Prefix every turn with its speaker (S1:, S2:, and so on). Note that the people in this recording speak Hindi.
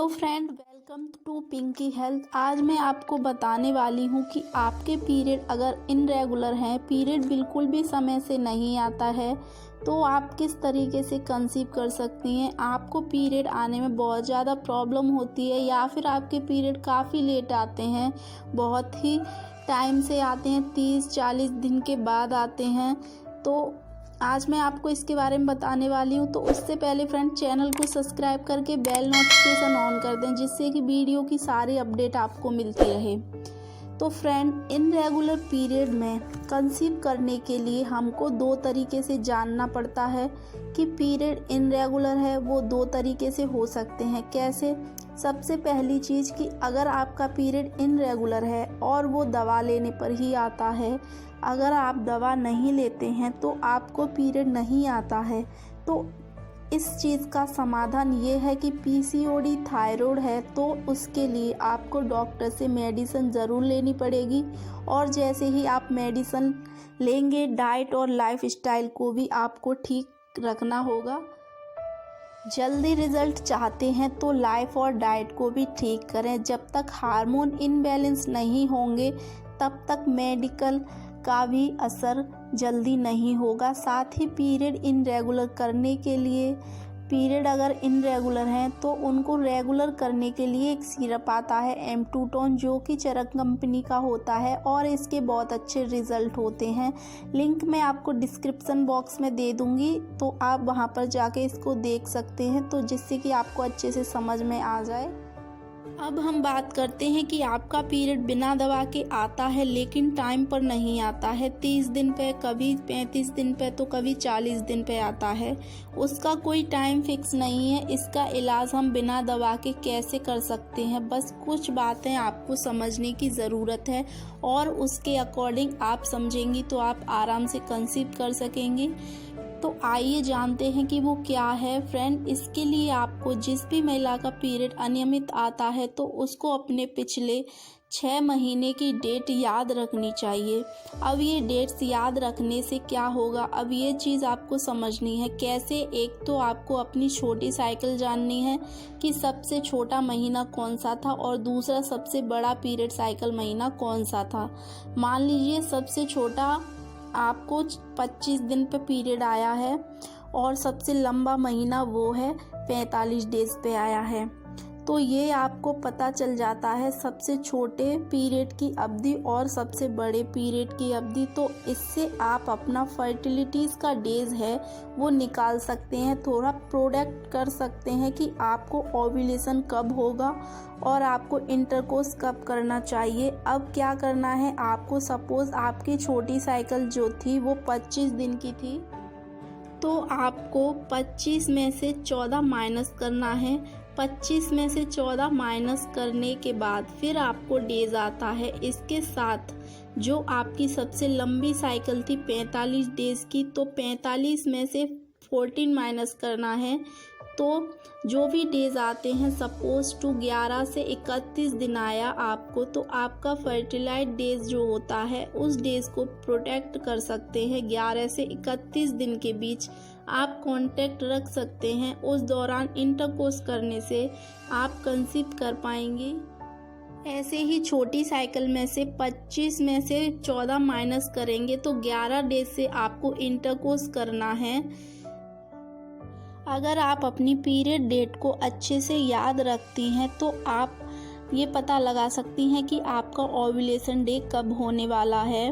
S1: Hello friend, welcome to Pinky health. आज मैं आपको बताने वाली हूँ कि आपके पीरियड अगर इनरेगुलर हैं, पीरियड बिल्कुल भी समय से नहीं आता है, तो आप किस तरीके से कंसीव कर सकती हैं। आपको पीरियड आने में बहुत ज़्यादा प्रॉब्लम होती है या फिर आपके पीरियड काफ़ी लेट आते हैं, बहुत ही टाइम से आते हैं, 30-40 दिन के बाद आते हैं। तो आज मैं आपको इसके बारे में बताने वाली हूँ। तो उससे पहले फ्रेंड, चैनल को सब्सक्राइब करके बेल नोटिफिकेशन ऑन कर दें, जिससे कि वीडियो की सारी अपडेट आपको मिलती रहे। तो फ्रेंड, इनरेगुलर पीरियड में कंसीव करने के लिए हमको दो तरीके से जानना पड़ता है कि पीरियड इनरेगुलर है। वो दो तरीके से हो सकते हैं। कैसे? सबसे पहली चीज़ कि अगर आपका पीरियड इनरेगुलर है और वो दवा लेने पर ही आता है, अगर आप दवा नहीं लेते हैं तो आपको पीरियड नहीं आता है, तो इस चीज़ का समाधान ये है कि पीसीओडी थायराइड है, तो उसके लिए आपको डॉक्टर से मेडिसिन ज़रूर लेनी पड़ेगी। और जैसे ही आप मेडिसिन लेंगे, डाइट और लाइफस्टाइल को भी आपको ठीक रखना होगा। जल्दी रिजल्ट चाहते हैं तो लाइफ और डाइट को भी ठीक करें। जब तक हार्मोन इनबैलेंस नहीं होंगे, तब तक मेडिकल का भी असर जल्दी नहीं होगा। साथ ही पीरियड इनरेगुलर करने के लिए, पीरियड अगर इनरेगुलर हैं तो उनको रेगुलर करने के लिए एक सिरप आता है एम्टूटोन, जो कि चरक कंपनी का होता है और इसके बहुत अच्छे रिजल्ट होते हैं। लिंक मैं आपको डिस्क्रिप्शन बॉक्स में दे दूंगी, तो आप वहां पर जाके इसको देख सकते हैं, तो जिससे कि आपको अच्छे से समझ में आ जाए। अब हम बात करते हैं कि आपका पीरियड बिना दवा के आता है लेकिन टाइम पर नहीं आता है। 30 दिन पे, कभी 35 दिन पे, तो कभी 40 दिन पे आता है। उसका कोई टाइम फिक्स नहीं है। इसका इलाज हम बिना दवा के कैसे कर सकते हैं, बस कुछ बातें आपको समझने की ज़रूरत है और उसके अकॉर्डिंग आप समझेंगी तो आप आराम से कंसीव कर सकेंगी। तो आइए जानते हैं कि वो क्या है। फ्रेंड, इसके लिए आपको, जिस भी महिला का पीरियड अनियमित आता है, तो उसको अपने पिछले 6 महीने की डेट याद रखनी चाहिए। अब ये डेट्स याद रखने से क्या होगा, अब ये चीज़ आपको समझनी है। कैसे? एक तो आपको अपनी छोटी साइकिल जाननी है कि सबसे छोटा महीना कौन सा था और दूसरा सबसे बड़ा पीरियड साइकिल महीना कौन सा था। मान लीजिए सबसे छोटा आपको 25 दिन पे पीरियड आया है और सबसे लंबा महीना वो है 45 डेज पे आया है, तो ये आपको पता चल जाता है सबसे छोटे पीरियड की अवधि और सबसे बड़े पीरियड की अवधि। तो इससे आप अपना फर्टिलिटीज़ का डेज है वो निकाल सकते हैं, थोड़ा प्रोडक्ट कर सकते हैं कि आपको ओव्यूलेशन कब होगा और आपको इंटरकोर्स कब करना चाहिए। अब क्या करना है आपको, सपोज आपकी छोटी साइकिल जो थी वो 25 दिन की थी, तो आपको 25 में से 14 माइनस करना है। 25 में से 14 माइनस करने के बाद फिर आपको डेज आता है। इसके साथ जो आपकी सबसे लंबी साइकिल थी 45 डेज की, तो 45 में से 14 माइनस करना है। तो जो भी डेज आते हैं, सपोज टू 11 से 31 दिन आया आपको, तो आपका फर्टिलाइज डेज जो होता है उस डेज को प्रोटेक्ट कर सकते हैं। 11 से 31 दिन के बीच आप कांटेक्ट रख सकते हैं। उस दौरान इंटरकोर्स करने से आप कंसीव कर पाएंगे। ऐसे ही छोटी साइकिल में से 25 में से 14 माइनस करेंगे तो 11 डेज से आपको इंटरकोर्स करना है। अगर आप अपनी पीरियड डेट को अच्छे से याद रखती हैं तो आप ये पता लगा सकती हैं कि आपका ओव्यूलेशन डे कब होने वाला है।